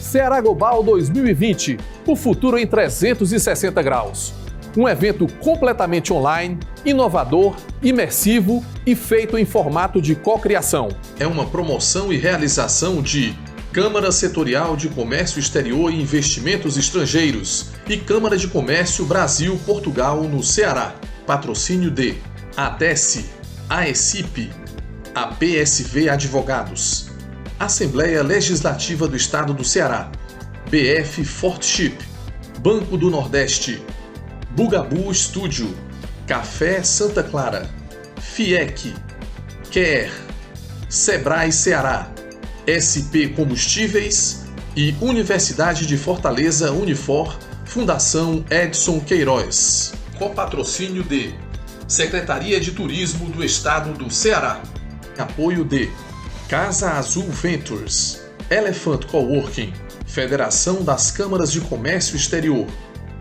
Ceará Global 2020, o futuro em 360 graus. Um evento completamente online, inovador, imersivo e feito em formato de cocriação. É uma promoção e realização de Câmara Setorial de Comércio Exterior e Investimentos Estrangeiros e Câmara de Comércio Brasil-Portugal no Ceará. Patrocínio de ADESE, AECIP, APSV Advogados, Assembleia Legislativa do Estado do Ceará, BF Fortship, Banco do Nordeste, Bugabu Studio, Café Santa Clara, FIEC, Care, Sebrae Ceará, SP Combustíveis e Universidade de Fortaleza Unifor, Fundação Edson Queiroz. Com patrocínio de Secretaria de Turismo do Estado do Ceará. Apoio de Casa Azul Ventures, Elephant Coworking, Federação das Câmaras de Comércio Exterior,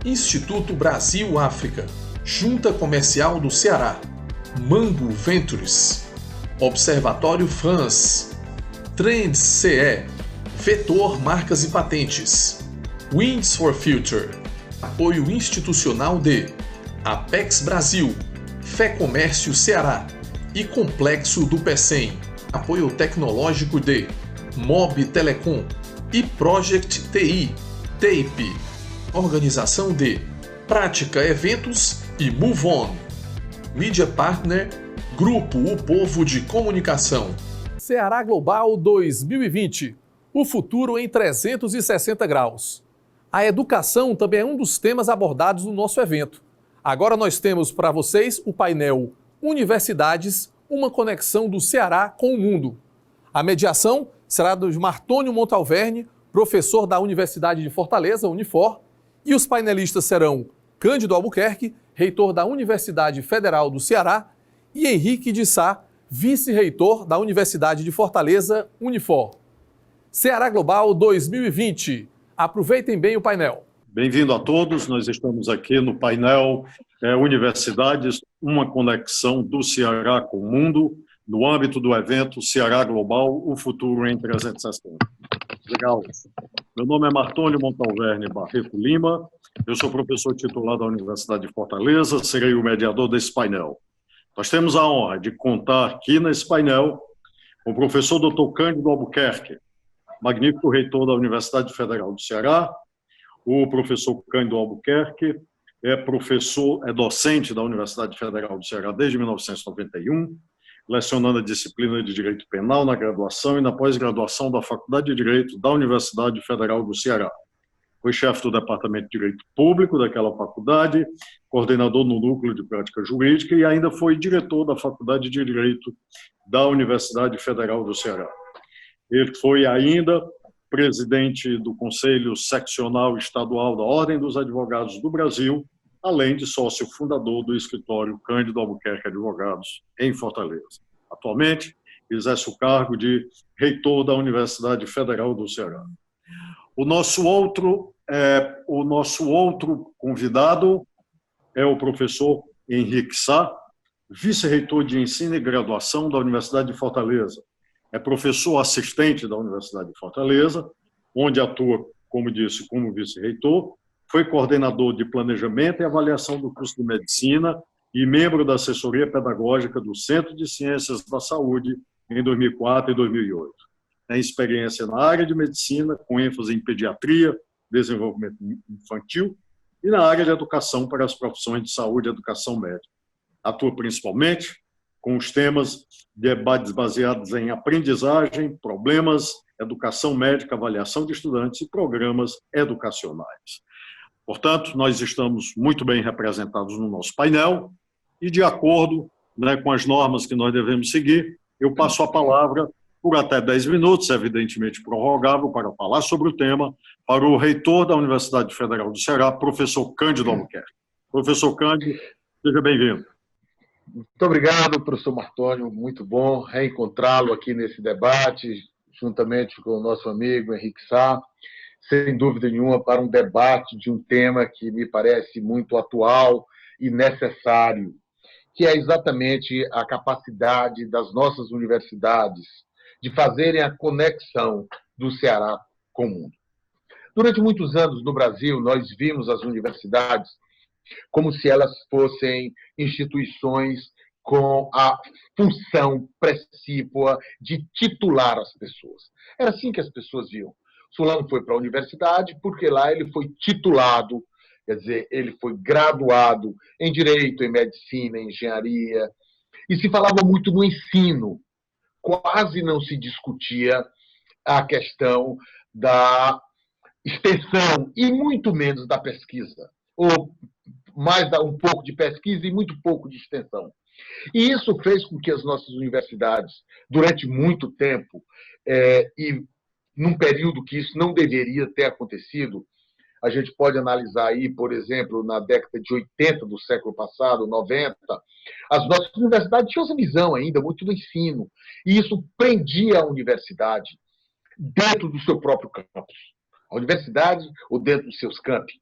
Instituto Brasil-África, Junta Comercial do Ceará, Mango Ventures, Observatório France, Trends CE, Vetor Marcas e Patentes, Winds for Future, apoio institucional de Apex Brasil, Fé Comércio Ceará e Complexo do PECEM, apoio tecnológico de Mob Telecom e Project TI, TAPE, organização de Prática Eventos e Move On, Media Partner, Grupo O Povo de Comunicação. Ceará Global 2020, o futuro em 360 graus. A educação também é um dos temas abordados no nosso evento. Agora nós temos para vocês o painel Universidades, uma conexão do Ceará com o mundo. A mediação será de Martônio Montalverne, professor da Universidade de Fortaleza, Unifor, e os painelistas serão Cândido Albuquerque, reitor da Universidade Federal do Ceará, e Henrique de Sá, vice-reitor da Universidade de Fortaleza, Unifor. Ceará Global 2020. Aproveitem bem o painel. Bem-vindo a todos, nós estamos aqui no painel Universidades, uma conexão do Ceará com o mundo, no âmbito do evento Ceará Global, o futuro em 360. Legal. Meu nome é Martônio Montalverne Barreto Lima, eu sou professor titular da Universidade de Fortaleza, serei o mediador desse painel. Nós temos a honra de contar aqui nesse painel com o professor Dr. Cândido Albuquerque, magnífico reitor da Universidade Federal do Ceará. O professor Cândido Albuquerque é docente da Universidade Federal do Ceará desde 1991, lecionando a disciplina de Direito Penal na graduação e na pós-graduação da Faculdade de Direito da Universidade Federal do Ceará. Foi chefe do Departamento de Direito Público daquela faculdade, coordenador no Núcleo de Prática Jurídica e ainda foi diretor da Faculdade de Direito da Universidade Federal do Ceará. Ele foi ainda presidente do Conselho Seccional Estadual da Ordem dos Advogados do Brasil, além de sócio fundador do escritório Cândido Albuquerque Advogados, em Fortaleza. Atualmente, exerce o cargo de reitor da Universidade Federal do Ceará. O nosso outro convidado é o professor Henrique Sá, vice-reitor de Ensino e Graduação da Universidade de Fortaleza. É professor assistente da Universidade de Fortaleza, onde atua, como disse, como vice-reitor, foi coordenador de Planejamento e Avaliação do curso de Medicina e membro da assessoria pedagógica do Centro de Ciências da Saúde em 2004 e 2008. Tem experiência na área de medicina, com ênfase em pediatria, desenvolvimento infantil e na área de educação para as profissões de saúde e educação médica. Atua principalmente com os temas de debates baseados em aprendizagem, problemas, educação médica, avaliação de estudantes e programas educacionais. Portanto, nós estamos muito bem representados no nosso painel e, de acordo, com as normas que nós devemos seguir, eu passo a palavra por até 10 minutos, evidentemente prorrogável, para falar sobre o tema, para o reitor da Universidade Federal do Ceará, professor Cândido Albuquerque. Professor Cândido, seja bem-vindo. Muito obrigado, professor Martônio, muito bom reencontrá-lo aqui nesse debate, juntamente com o nosso amigo Henrique Sá, sem dúvida nenhuma, para um debate de um tema que me parece muito atual e necessário, que é exatamente a capacidade das nossas universidades de fazerem a conexão do Ceará com o mundo. Durante muitos anos no Brasil, nós vimos as universidades como se elas fossem instituições com a função precípua de titular as pessoas. Era assim que as pessoas viam. Solano foi para a universidade porque lá ele foi titulado, quer dizer, ele foi graduado em Direito, em Medicina, em Engenharia, e se falava muito no ensino. Quase não se discutia a questão da extensão e muito menos da pesquisa, ou mais um pouco de pesquisa e muito pouco de extensão. E isso fez com que as nossas universidades, durante muito tempo, e num período que isso não deveria ter acontecido, a gente pode analisar aí, por exemplo, na década de 80 do século passado, 90, as nossas universidades tinham essa visão ainda muito do ensino, e isso prendia a universidade dentro do seu próprio campus. A universidade ou dentro dos seus campi,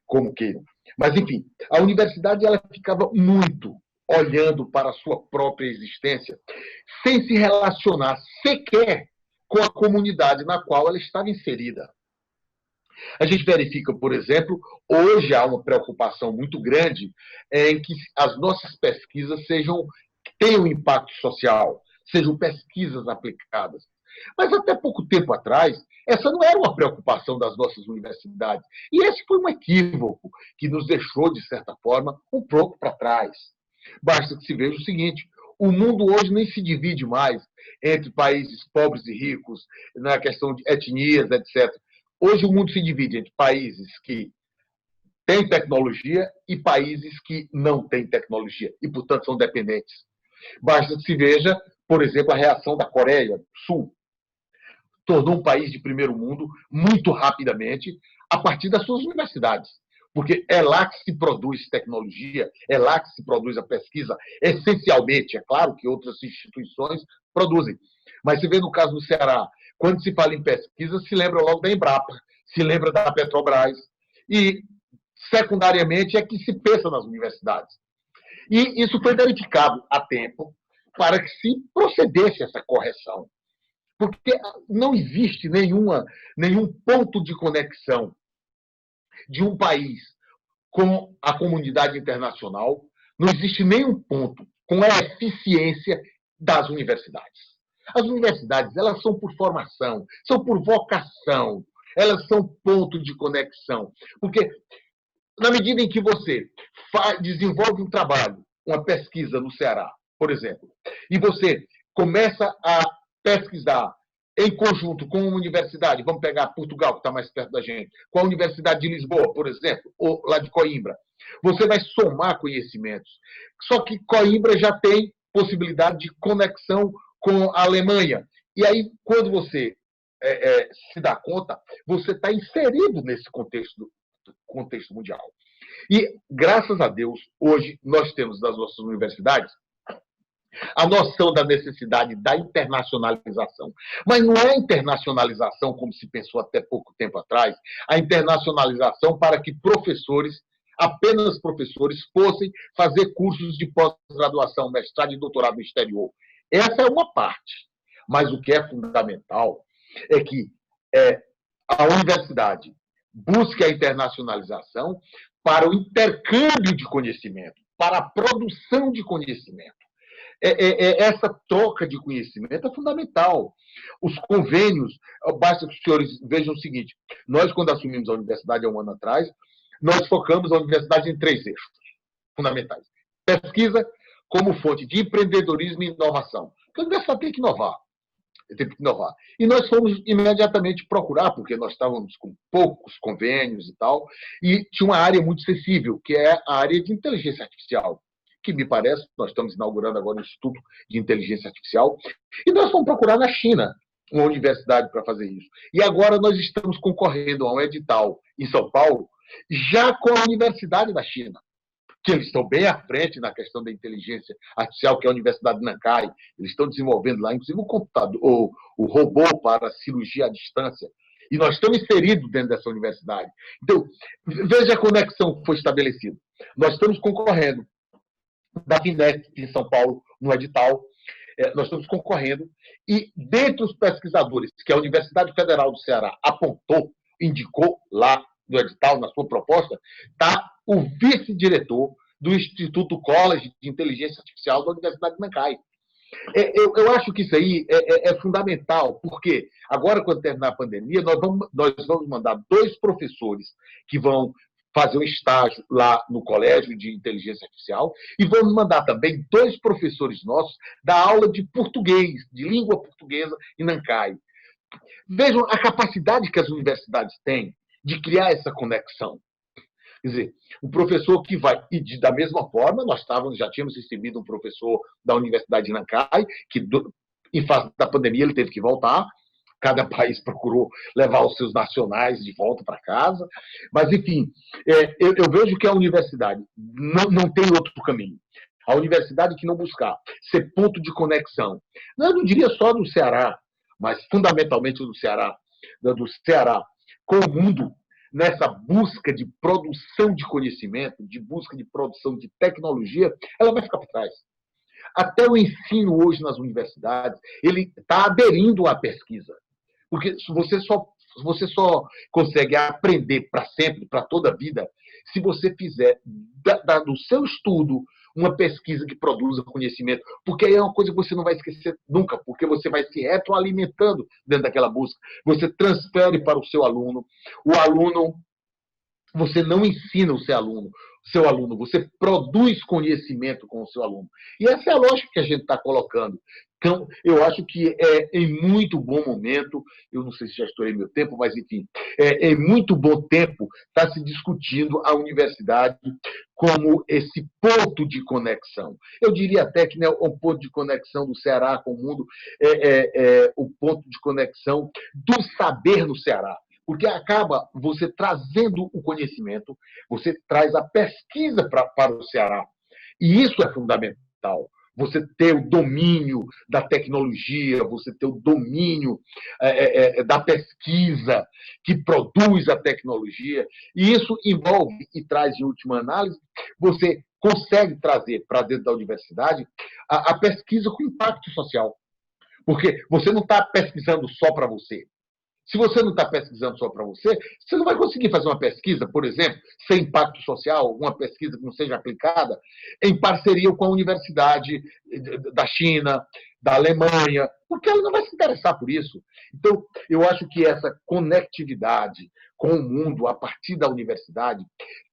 como queiram. Mas, enfim, a universidade ela ficava muito olhando para a sua própria existência, sem se relacionar sequer com a comunidade na qual ela estava inserida. A gente verifica, por exemplo, hoje há uma preocupação muito grande em que as nossas pesquisas tenham impacto social, sejam pesquisas aplicadas. Mas até pouco tempo atrás, essa não era uma preocupação das nossas universidades. E esse foi um equívoco que nos deixou, de certa forma, um pouco para trás. Basta que se veja o seguinte: o mundo hoje nem se divide mais entre países pobres e ricos, na questão de etnias, etc. Hoje o mundo se divide entre países que têm tecnologia e países que não têm tecnologia e, portanto, são dependentes. Basta que se veja, por exemplo, a reação da Coreia do Sul. Tornou um país de primeiro mundo muito rapidamente a partir das suas universidades. Porque é lá que se produz tecnologia, é lá que se produz a pesquisa, essencialmente. É claro que outras instituições produzem. Mas se vê no caso do Ceará, quando se fala em pesquisa, se lembra logo da Embrapa, se lembra da Petrobras. E, secundariamente, é que se pensa nas universidades. E isso foi verificado a tempo para que se procedesse essa correção. Porque não existe nenhum ponto de conexão de um país com a comunidade internacional, não existe nenhum ponto com a eficiência das universidades. As universidades, elas são por formação, são por vocação, elas são ponto de conexão. Porque, na medida em que você desenvolve um trabalho, uma pesquisa no Ceará, por exemplo, e você começa a pesquisar em conjunto com uma universidade, vamos pegar Portugal, que está mais perto da gente, com a Universidade de Lisboa, por exemplo, ou lá de Coimbra, você vai somar conhecimentos. Só que Coimbra já tem possibilidade de conexão com a Alemanha. E aí, quando você se dá conta, você está inserido nesse contexto mundial. E, graças a Deus, hoje nós temos nas nossas universidades a noção da necessidade da internacionalização. Mas não é a internacionalização, como se pensou até pouco tempo atrás, a internacionalização para que apenas professores, fossem fazer cursos de pós-graduação, mestrado e doutorado no exterior. Essa é uma parte. Mas o que é fundamental é que a universidade busque a internacionalização para o intercâmbio de conhecimento, para a produção de conhecimento. Essa troca de conhecimento é fundamental. Os convênios, basta que os senhores vejam o seguinte: nós, quando assumimos a universidade há um ano atrás, nós focamos a universidade em 3 eixos fundamentais. Pesquisa como fonte de empreendedorismo e inovação. Porque a universidade tem que inovar. E nós fomos imediatamente procurar, porque nós estávamos com poucos convênios e tal, e tinha uma área muito sensível, que é a área de inteligência artificial, que me parece, nós estamos inaugurando agora um Instituto de Inteligência Artificial, e nós fomos procurar na China uma universidade para fazer isso. E agora nós estamos concorrendo a um edital em São Paulo, já com a Universidade da China, que eles estão bem à frente na questão da inteligência artificial, que é a Universidade de Nankai. Eles estão desenvolvendo lá, inclusive, o computador, o robô para cirurgia à distância. E nós estamos inseridos dentro dessa universidade. Então, veja a conexão que foi estabelecida. Nós estamos concorrendo da FINESP em São Paulo, no edital. Nós estamos concorrendo. E, dentre os pesquisadores que a Universidade Federal do Ceará apontou, indicou lá no edital, na sua proposta, está o vice-diretor do Instituto College de Inteligência Artificial da Universidade de Nankai. Eu acho que isso aí é fundamental, porque agora, quando terminar a pandemia, nós vamos mandar 2 professores que vão fazer um estágio lá no Colégio de Inteligência Artificial e vamos mandar também 2 professores nossos da aula de português, de língua portuguesa em Nankai. Vejam a capacidade que as universidades têm de criar essa conexão. Quer dizer, o professor que vai... E da mesma forma, já tínhamos recebido um professor da Universidade de Nankai, que em face da pandemia ele teve que voltar. Cada país procurou levar os seus nacionais de volta para casa. Mas, enfim, eu vejo que a universidade não tem outro caminho. A universidade que não buscar ser ponto de conexão, eu não diria só do Ceará, mas fundamentalmente do Ceará com o mundo, nessa busca de produção de conhecimento, de busca de produção de tecnologia, ela vai ficar por trás. Até o ensino hoje nas universidades, ele está aderindo à pesquisa. Porque você só consegue aprender para sempre, para toda a vida, se você fizer do seu estudo uma pesquisa que produza conhecimento, porque aí é uma coisa que você não vai esquecer nunca, porque você vai se retroalimentando dentro daquela busca. Você transfere para o seu aluno. O aluno, você não ensina o seu aluno, você produz conhecimento com o seu aluno. E essa é a lógica que a gente está colocando. Então, eu acho que em muito bom momento, eu não sei se já estourei meu tempo, mas, enfim, em muito bom tempo está se discutindo a universidade como esse ponto de conexão. Eu diria até que, né, o ponto de conexão do Ceará com o mundo é o ponto de conexão do saber no Ceará. Porque acaba você trazendo o conhecimento, você traz a pesquisa para o Ceará. E isso é fundamental. Você ter o domínio da tecnologia, você ter o domínio da pesquisa que produz a tecnologia. E isso envolve e traz, em última análise, você consegue trazer para dentro da universidade a pesquisa com impacto social. Porque você não está pesquisando só para você. Se você não está pesquisando só para você, você não vai conseguir fazer uma pesquisa, por exemplo, sem impacto social, uma pesquisa que não seja aplicada, em parceria com a universidade da China, da Alemanha, porque ela não vai se interessar por isso. Então, eu acho que essa conectividade com o mundo, a partir da universidade,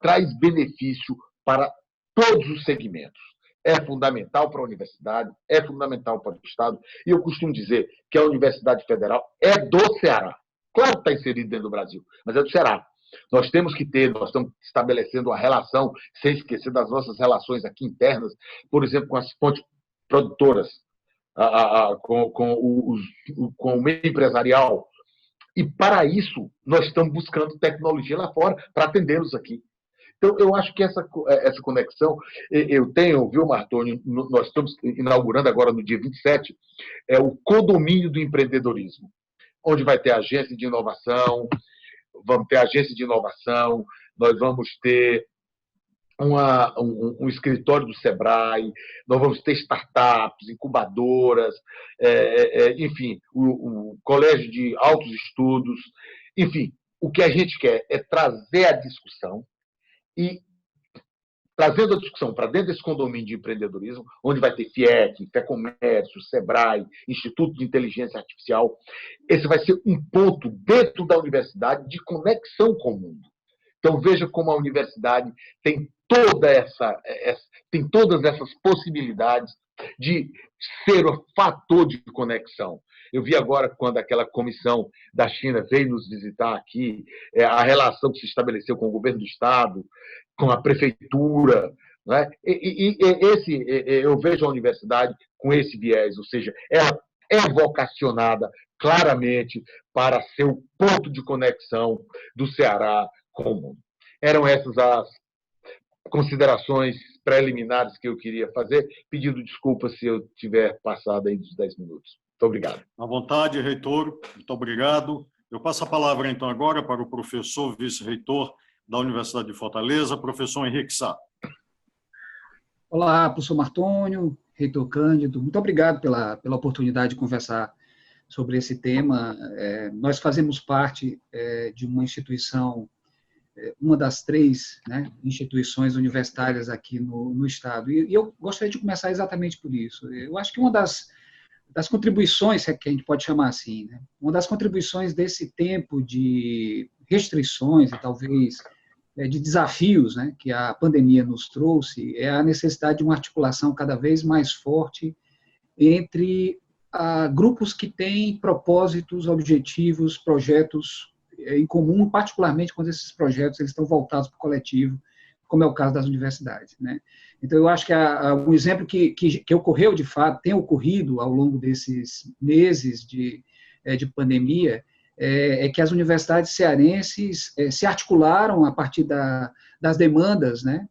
traz benefício para todos os segmentos. É fundamental para a universidade, é fundamental para o Estado, e eu costumo dizer que a Universidade Federal é do Ceará. Claro que está inserido dentro do Brasil, mas é do Ceará. Nós estamos estabelecendo uma relação, sem esquecer das nossas relações aqui internas, por exemplo, com as fontes produtoras, com o meio empresarial. E, para isso, nós estamos buscando tecnologia lá fora para atendê-los aqui. Então, eu acho que essa conexão, viu, Martoni, nós estamos inaugurando agora no dia 27, o condomínio do empreendedorismo, onde vai ter agência de inovação, nós vamos ter um escritório do Sebrae, nós vamos ter startups, incubadoras, enfim, o colégio de altos estudos, enfim, o que a gente quer é trazer a discussão e trazendo a discussão para dentro desse condomínio de empreendedorismo, onde vai ter FIEC, FEComércio, Sebrae, Instituto de Inteligência Artificial. Esse vai ser um ponto dentro da universidade de conexão com o mundo. Então, veja como a universidade tem todas essas possibilidades de ser o fator de conexão. Eu vi agora, quando aquela comissão da China veio nos visitar aqui, a relação que se estabeleceu com o governo do Estado, com a prefeitura, né? Eu vejo a universidade com esse viés, ou seja, ela é vocacionada claramente para ser o ponto de conexão do Ceará com o mundo. Eram essas as considerações preliminares que eu queria fazer, pedindo desculpas se eu tiver passado aí dos 10 minutos. Muito obrigado. À vontade, reitor. Muito obrigado. Eu passo a palavra, então, agora para o professor vice-reitor da Universidade de Fortaleza, professor Henrique Sá. Olá, professor Martônio, reitor Cândido. Muito obrigado pela oportunidade de conversar sobre esse tema. Nós fazemos parte de uma instituição, uma das 3, né, instituições universitárias aqui no Estado. E eu gostaria de começar exatamente por isso. Eu acho que uma das contribuições, que a gente pode chamar assim, né, uma das contribuições desse tempo de restrições e talvez de desafios, né, que a pandemia nos trouxe, é a necessidade de uma articulação cada vez mais forte entre grupos que têm propósitos, objetivos, projetos em comum, particularmente quando esses projetos eles estão voltados para o coletivo, como é o caso das universidades, né? Então, eu acho que um exemplo que ocorreu, de fato, tem ocorrido ao longo desses meses de pandemia, é que as universidades cearenses se articularam a partir das demandas, né,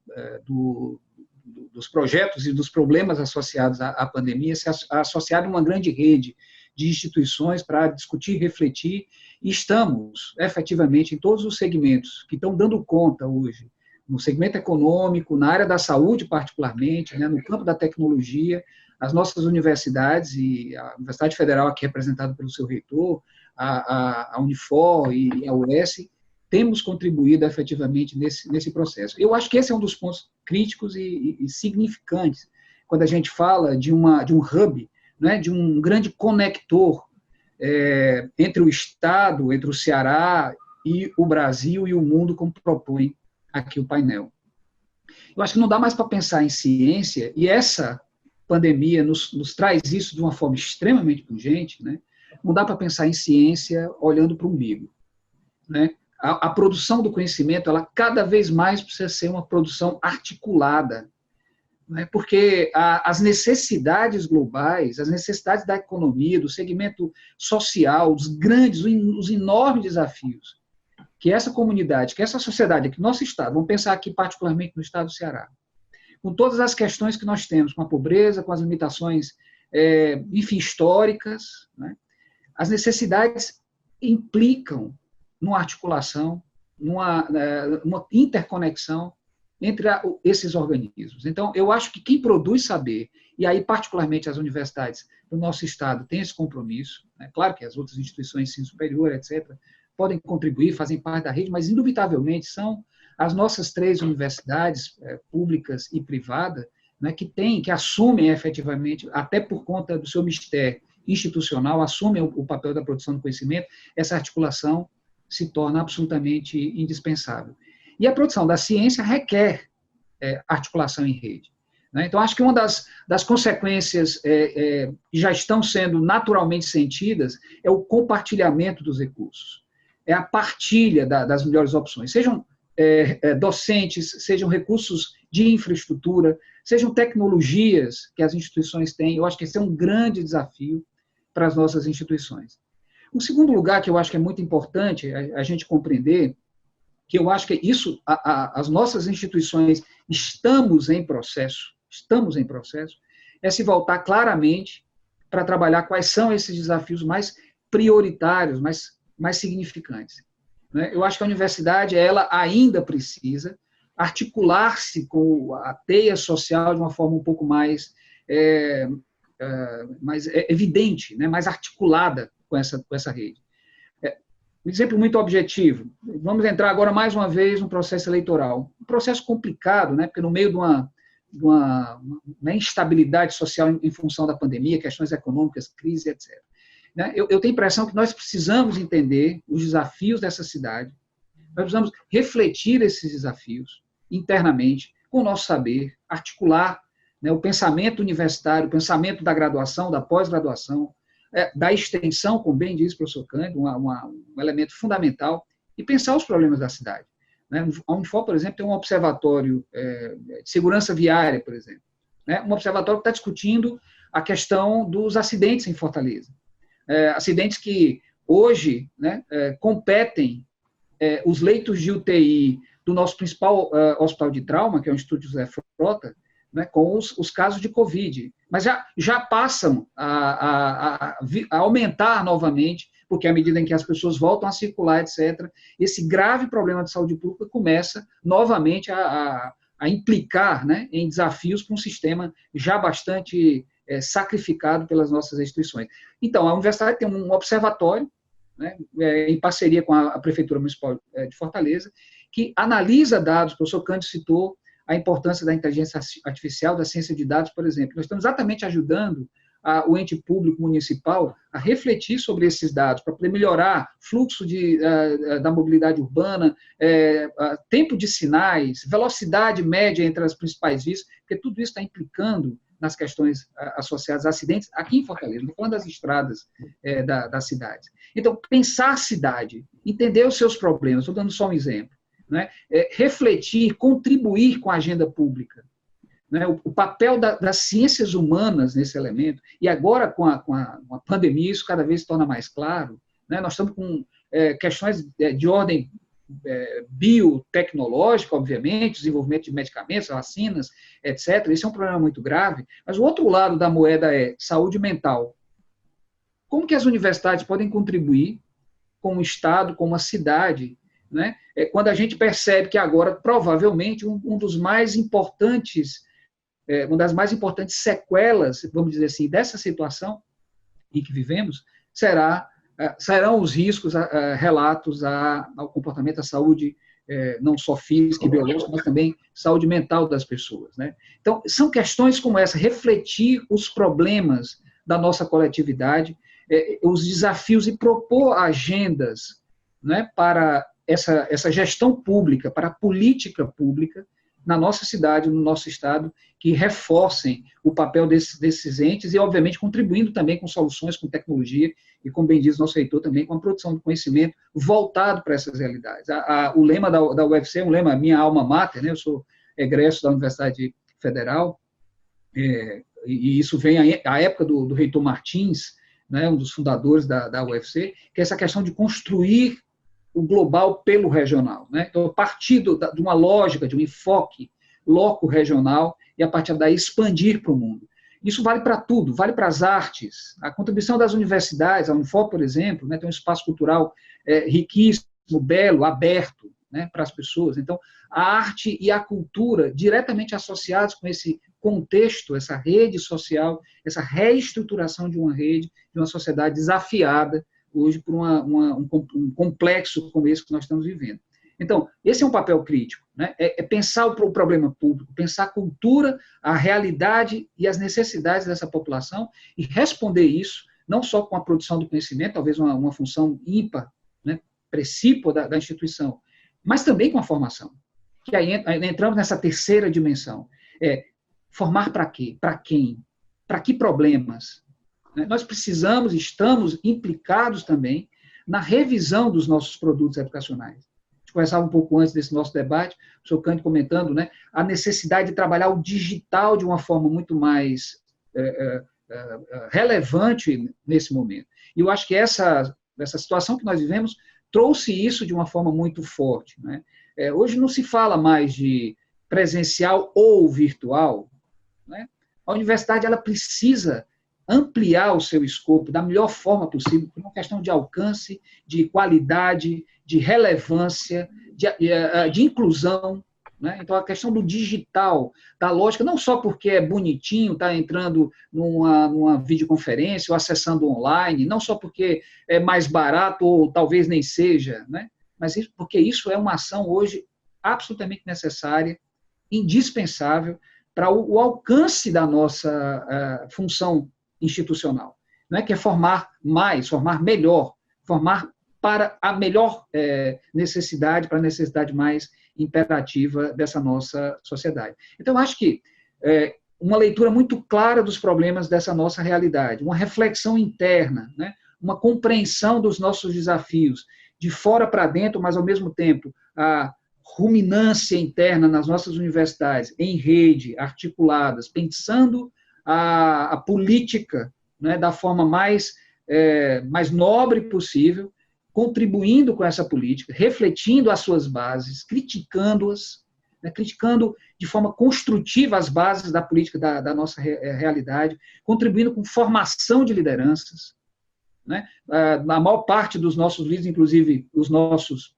dos projetos e dos problemas associados à pandemia, se associaram a uma grande rede de instituições para discutir, refletir, e estamos, efetivamente, em todos os segmentos que estão dando conta hoje, no segmento econômico, na área da saúde, particularmente, né, no campo da tecnologia, as nossas universidades, e a Universidade Federal, aqui representada pelo seu reitor, a Unifor e a UES, temos contribuído efetivamente nesse processo. Eu acho que esse é um dos pontos críticos e significantes, quando a gente fala de um hub, né, de um grande conector entre o Estado, entre o Ceará e o Brasil e o mundo, como propõe aqui o painel. Eu acho que não dá mais para pensar em ciência, e essa pandemia nos traz isso de uma forma extremamente pungente, né? Não dá para pensar em ciência olhando para o umbigo, né? A produção do conhecimento, ela cada vez mais precisa ser uma produção articulada, né? Porque as necessidades globais, as necessidades da economia, do segmento social, os enormes desafios que essa comunidade, que essa sociedade, que nosso Estado, vamos pensar aqui particularmente no Estado do Ceará, com todas as questões que nós temos, com a pobreza, com as limitações, enfim, históricas, né? As necessidades implicam numa articulação, numa interconexão entre esses organismos. Então, eu acho que quem produz saber, e aí particularmente as universidades do nosso Estado têm esse compromisso, né? Claro que as outras instituições de ensino superior, etc., podem contribuir, fazem parte da rede, mas indubitavelmente são as nossas 3 universidades públicas e privadas, né, que assumem efetivamente, até por conta do seu mistério institucional, assumem o papel da produção do conhecimento, essa articulação se torna absolutamente indispensável. E a produção da ciência requer articulação em rede, né? Então, acho que uma das consequências que já estão sendo naturalmente sentidas é o compartilhamento dos recursos, é a partilha das melhores opções, sejam docentes, sejam recursos de infraestrutura, sejam tecnologias que as instituições têm. Eu acho que esse é um grande desafio para as nossas instituições. Um segundo lugar que eu acho que é muito importante a gente compreender, que eu acho que isso, as nossas instituições estamos em processo, é se voltar claramente para trabalhar quais são esses desafios mais prioritários, mais significantes. Eu acho que a universidade, ela ainda precisa articular-se com a teia social de uma forma um pouco mais evidente, né, mais articulada com essa rede. Um exemplo muito objetivo, vamos entrar agora mais uma vez no processo eleitoral. Um processo complicado, né, porque no meio de uma instabilidade social em função da pandemia, questões econômicas, crise, etc. Eu tenho a impressão que nós precisamos entender os desafios dessa cidade, nós precisamos refletir esses desafios internamente, com o nosso saber, articular, né, o pensamento universitário, o pensamento da graduação, da pós-graduação, da extensão, como bem diz o professor Cândido, um elemento fundamental, e pensar os problemas da cidade. A Unifor, por exemplo, tem um observatório de segurança viária, por exemplo, né, um observatório que está discutindo a questão dos acidentes em Fortaleza. Acidentes que hoje, né, competem os leitos de UTI do nosso principal hospital de trauma, que é o Instituto José Frota, né, com os casos de Covid, mas já passam a aumentar novamente, porque à medida em que as pessoas voltam a circular, etc., esse grave problema de saúde pública começa novamente a implicar, né, em desafios para um sistema já bastante sacrificado pelas nossas instituições. Então, a universidade tem um observatório, né, em parceria com a Prefeitura Municipal de Fortaleza, que analisa dados. O professor Cândido citou a importância da inteligência artificial, da ciência de dados, por exemplo. Nós estamos exatamente ajudando o ente público municipal a refletir sobre esses dados, para poder melhorar fluxo da mobilidade urbana, tempo de sinais, velocidade média entre as principais vias, porque tudo isso está implicando nas questões associadas a acidentes aqui em Fortaleza, não falando das estradas das cidades. Então, pensar a cidade, entender os seus problemas, estou dando só um exemplo, né? Refletir, contribuir com a agenda pública, né? O papel das ciências humanas nesse elemento, e agora com a pandemia isso cada vez se torna mais claro, né? Nós estamos com questões de ordem biotecnológica, obviamente, desenvolvimento de medicamentos, vacinas, etc. Esse é um problema muito grave, mas o outro lado da moeda é saúde mental. Como que as universidades podem contribuir com o Estado, com uma cidade, né? Quando a gente percebe que agora, provavelmente, uma das mais importantes sequelas, vamos dizer assim, dessa situação em que vivemos, serão os riscos relatos ao comportamento, à saúde, não só física e biológica, mas também saúde mental das pessoas, né? Então, são questões como essa, refletir os problemas da nossa coletividade, os desafios e propor agendas, né, para essa gestão pública, para a política pública na nossa cidade, no nosso estado, que reforcem o papel desses entes e, obviamente, contribuindo também com soluções, com tecnologia e, como bem diz o nosso reitor, também com a produção de conhecimento voltado para essas realidades. O lema da UFC é um lema, minha alma mater, né? Eu sou egresso da Universidade Federal, e isso vem à época do reitor Martins, né, um dos fundadores da UFC, que é essa questão de construir o global pelo regional, né? Então, a partir de uma lógica, de um enfoque loco-regional, e a partir daí expandir para o mundo. Isso vale para tudo, vale para as artes. A contribuição das universidades, a Unifor, por exemplo, né, tem um espaço cultural riquíssimo, belo, aberto, né, para as pessoas. Então, a arte e a cultura diretamente associados com esse contexto, essa rede social, essa reestruturação de uma rede, de uma sociedade desafiada hoje por um complexo como esse que nós estamos vivendo. Então, esse é um papel crítico, né? Pensar o problema público, pensar a cultura, a realidade e as necessidades dessa população e responder isso, não só com a produção do conhecimento, talvez uma função ímpar, né, precípua da instituição, mas também com a formação. Que aí entramos nessa terceira dimensão. Formar para quê? Para quem? Para que problemas? Nós precisamos, estamos implicados também na revisão dos nossos produtos educacionais. A gente conversava um pouco antes desse nosso debate, o senhor Cândido comentando, né, a necessidade de trabalhar o digital de uma forma muito mais relevante nesse momento. E eu acho que essa situação que nós vivemos trouxe isso de uma forma muito forte, né? Hoje não se fala mais de presencial ou virtual, né? A universidade ela precisa ampliar o seu escopo da melhor forma possível, por uma questão de alcance, de qualidade, de relevância, de inclusão, né? Então, a questão do digital, da lógica, não só porque é bonitinho, está entrando numa videoconferência ou acessando online, não só porque é mais barato ou talvez nem seja, né? Mas porque isso é uma ação hoje absolutamente necessária, indispensável para o alcance da nossa função institucional, não é que é formar mais, formar melhor, formar para a melhor necessidade, para a necessidade mais imperativa dessa nossa sociedade. Então, acho que uma leitura muito clara dos problemas dessa nossa realidade, uma reflexão interna, né, uma compreensão dos nossos desafios, de fora para dentro, mas, ao mesmo tempo, a ruminância interna nas nossas universidades, em rede, articuladas, pensando a política, né, da forma mais nobre possível, contribuindo com essa política, refletindo as suas bases, criticando-as, né, criticando de forma construtiva as bases da política da nossa realidade, contribuindo com formação de lideranças, né? A maior parte dos nossos líderes, inclusive os nossos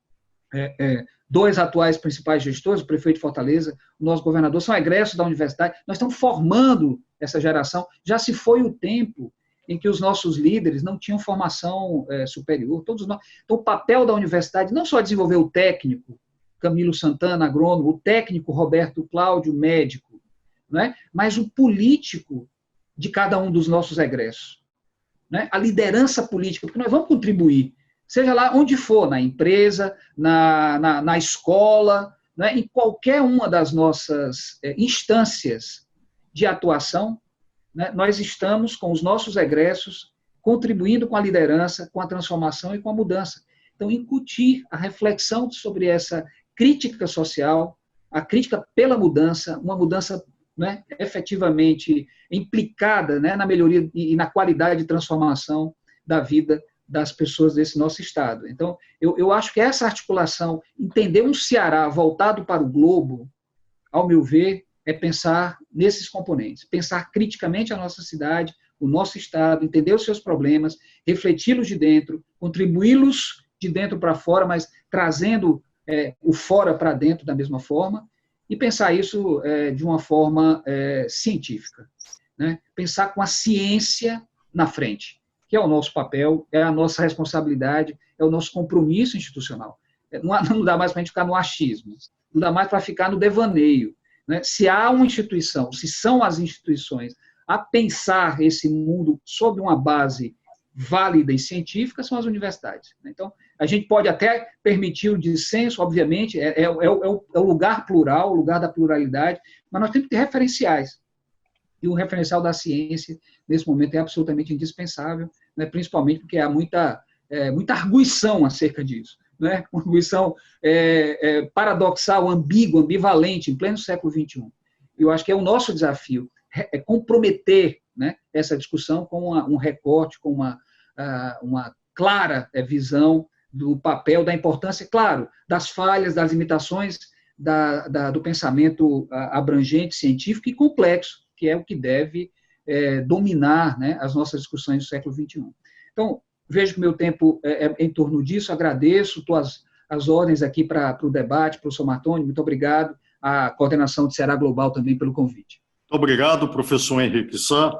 dois atuais principais gestores, o prefeito de Fortaleza, o nosso governador, são egressos da universidade. Nós estamos formando essa geração. Já se foi o tempo em que os nossos líderes não tinham formação superior. Todos nós. Então, o papel da universidade não só desenvolver o técnico, Camilo Santana, agrônomo, o técnico Roberto Cláudio, médico, né? Mas o político de cada um dos nossos egressos, né? A liderança política, porque nós vamos contribuir, seja lá onde for, na empresa, na escola, né? Em qualquer uma das nossas instâncias de atuação, né? Nós estamos com os nossos egressos contribuindo com a liderança, com a transformação e com a mudança. Então, incutir a reflexão sobre essa crítica social, a crítica pela mudança, uma mudança, né, efetivamente implicada, né, na melhoria e na qualidade de transformação da vida das pessoas desse nosso Estado. Então, eu acho que essa articulação, entender um Ceará voltado para o globo, ao meu ver, é pensar nesses componentes, pensar criticamente a nossa cidade, o nosso Estado, entender os seus problemas, refleti-los de dentro, contribuí-los de dentro para fora, mas trazendo o fora para dentro da mesma forma, e pensar isso de uma forma científica, né? Pensar com a ciência na frente, que é o nosso papel, é a nossa responsabilidade, é o nosso compromisso institucional. Não dá mais para a gente ficar no achismo, não dá mais para ficar no devaneio, né? Se há uma instituição, se são as instituições a pensar esse mundo sob uma base válida e científica, são as universidades. Então, a gente pode até permitir o dissenso, obviamente, é o lugar plural, o lugar da pluralidade, mas nós temos que ter referenciais. E o referencial da ciência, nesse momento, é absolutamente indispensável, né, principalmente porque há muita arguição acerca disso, né, uma arguição paradoxal, ambígua, ambivalente, em pleno século XXI. Eu acho que é o nosso desafio, comprometer, né, essa discussão com um recorte, com uma clara visão do papel, da importância, claro, das falhas, das limitações do pensamento abrangente, científico e complexo, que é o que deve dominar, né, as nossas discussões do século XXI. Então, vejo que o meu tempo é em torno disso, agradeço, estou às ordens aqui para o debate, professor Martoni, muito obrigado, à coordenação de Ceará Global também pelo convite. Muito obrigado, professor Henrique Sá.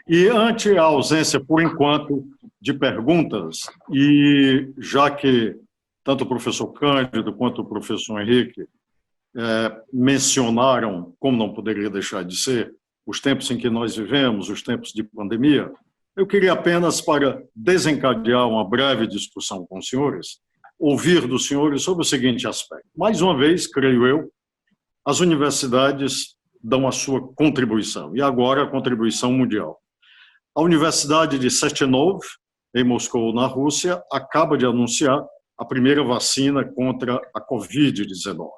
E ante a ausência, por enquanto, de perguntas, e já que tanto o professor Cândido quanto o professor Henrique mencionaram, como não poderia deixar de ser, os tempos em que nós vivemos, os tempos de pandemia, eu queria apenas, para desencadear uma breve discussão com os senhores, ouvir dos senhores sobre o seguinte aspecto. Mais uma vez, creio eu, as universidades dão a sua contribuição, e agora a contribuição mundial. A Universidade de Sechenov, em Moscou, na Rússia, acaba de anunciar a primeira vacina contra a Covid-19.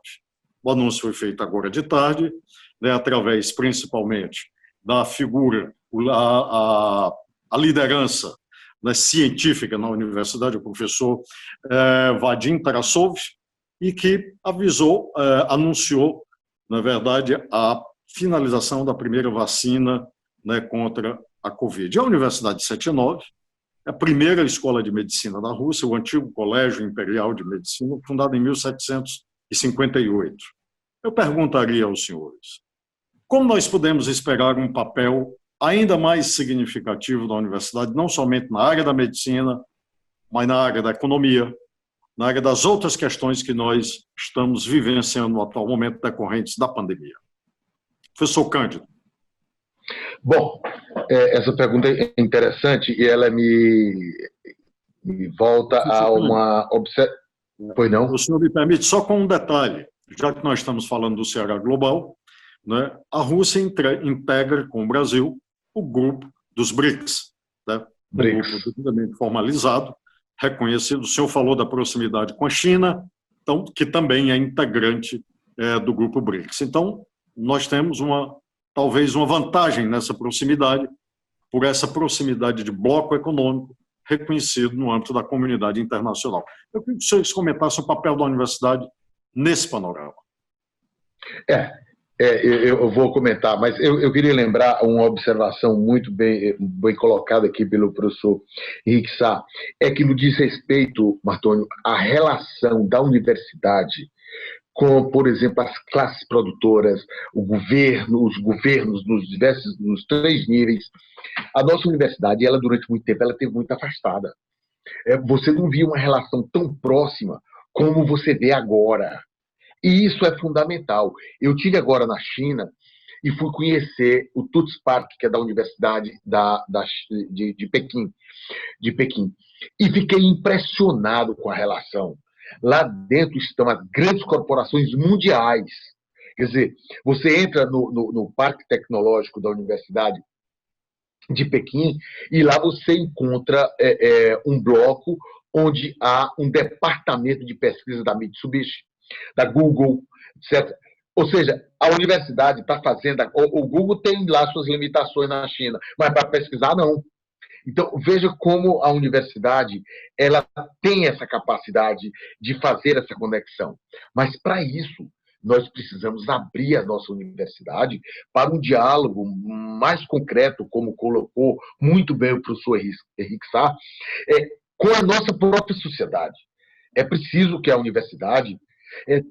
O anúncio foi feito agora de tarde, né, através principalmente da figura, a liderança, né, científica na universidade, o professor Vadim Tarasov, e que anunciou, na verdade, a finalização da primeira vacina, né, contra a Covid. A Universidade de Sechenov é a primeira escola de medicina da Rússia, o antigo Colégio Imperial de Medicina, fundado em 1758. Eu perguntaria aos senhores, como nós podemos esperar um papel ainda mais significativo da universidade, não somente na área da medicina, mas na área da economia, na área das outras questões que nós estamos vivenciando no atual momento decorrentes da pandemia? Professor Cândido. Bom, essa pergunta é interessante e ela me volta a uma observação. Pois não? O senhor me permite só com um detalhe, já que nós estamos falando do Ceará Global, né, a Rússia integra com o Brasil o grupo dos BRICS, né, um grupo devidamente formalizado, reconhecido. O senhor falou da proximidade com a China, então, que também é integrante do grupo BRICS. Então, nós temos talvez uma vantagem nessa proximidade, por essa proximidade de bloco econômico reconhecido no âmbito da comunidade internacional. Eu queria que os senhores comentassem o papel da universidade nesse panorama. Eu vou comentar, mas eu queria lembrar uma observação muito bem colocada aqui pelo professor Henrique Sá, é que no diz respeito, Martônio, à relação da universidade com, por exemplo, as classes produtoras, os governos nos 3 níveis. A nossa universidade, ela durante muito tempo, ela esteve muito afastada. Você não via uma relação tão próxima como você vê agora. E isso é fundamental. Eu tive agora na China e fui conhecer o Tuts Park, que é da Universidade de Pequim, e fiquei impressionado com a relação. Lá dentro estão as grandes corporações mundiais. Quer dizer, você entra no Parque Tecnológico da Universidade de Pequim e lá você encontra um bloco onde há um departamento de pesquisa da Mitsubishi, da Google, etc. Ou seja, a universidade está fazendo... O Google tem lá suas limitações na China, mas para pesquisar, não. Então, veja como a universidade ela tem essa capacidade de fazer essa conexão. Mas, para isso, nós precisamos abrir a nossa universidade para um diálogo mais concreto, como colocou muito bem o professor Henrique Sá, com a nossa própria sociedade. É preciso que a universidade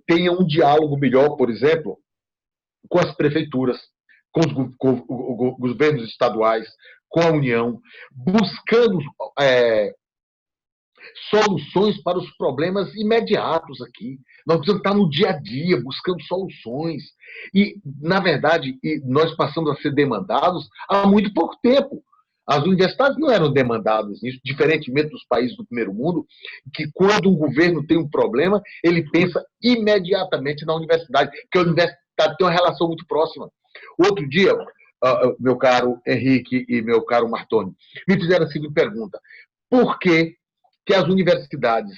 tenha um diálogo melhor, por exemplo, com as prefeituras, com os governos estaduais, com a União, buscando soluções para os problemas imediatos aqui. Nós precisamos estar no dia a dia, buscando soluções. E, na verdade, nós passamos a ser demandados há muito pouco tempo. As universidades não eram demandadas nisso, diferentemente dos países do primeiro mundo, que quando um governo tem um problema, ele pensa imediatamente na universidade, porque a universidade tem uma relação muito próxima. Outro dia, meu caro Henrique e meu caro Martoni, me fizeram a seguinte pergunta: por que as universidades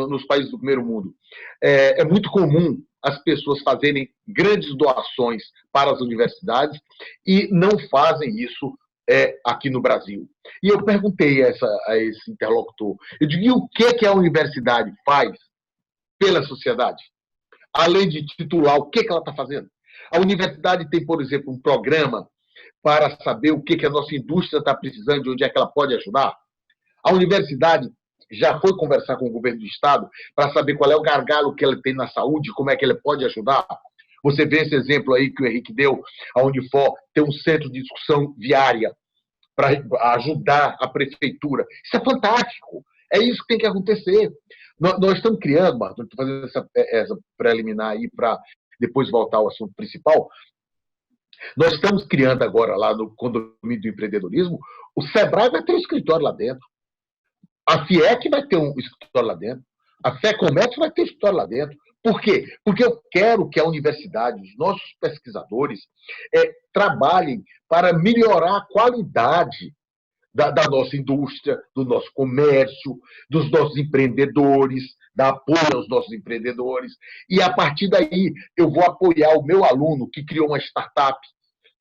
nos países do primeiro mundo é muito comum as pessoas fazerem grandes doações para as universidades e não fazem isso aqui no Brasil? E eu perguntei a esse interlocutor, eu digo, e o que a universidade faz pela sociedade? Além de titular, o que ela está fazendo? A universidade tem, por exemplo, um programa para saber o que a nossa indústria está precisando, de onde é que ela pode ajudar. A universidade já foi conversar com o governo do Estado para saber qual é o gargalo que ela tem na saúde, como é que ela pode ajudar. Você vê esse exemplo aí que o Henrique deu, a Unifor tem um centro de discussão viária para ajudar a prefeitura. Isso é fantástico. É isso que tem que acontecer. Nós estamos criando, Marcos, estou fazendo essa preliminar aí para depois voltar ao assunto principal. Nós estamos criando agora, lá no condomínio do empreendedorismo, o Sebrae vai ter um escritório lá dentro. A FIEC vai ter um escritório lá dentro. A FEComércio vai ter um escritório lá dentro. Por quê? Porque eu quero que a universidade, os nossos pesquisadores, trabalhem para melhorar a qualidade da nossa indústria, do nosso comércio, dos nossos empreendedores, dar apoio aos nossos empreendedores. E, a partir daí, eu vou apoiar o meu aluno que criou uma startup,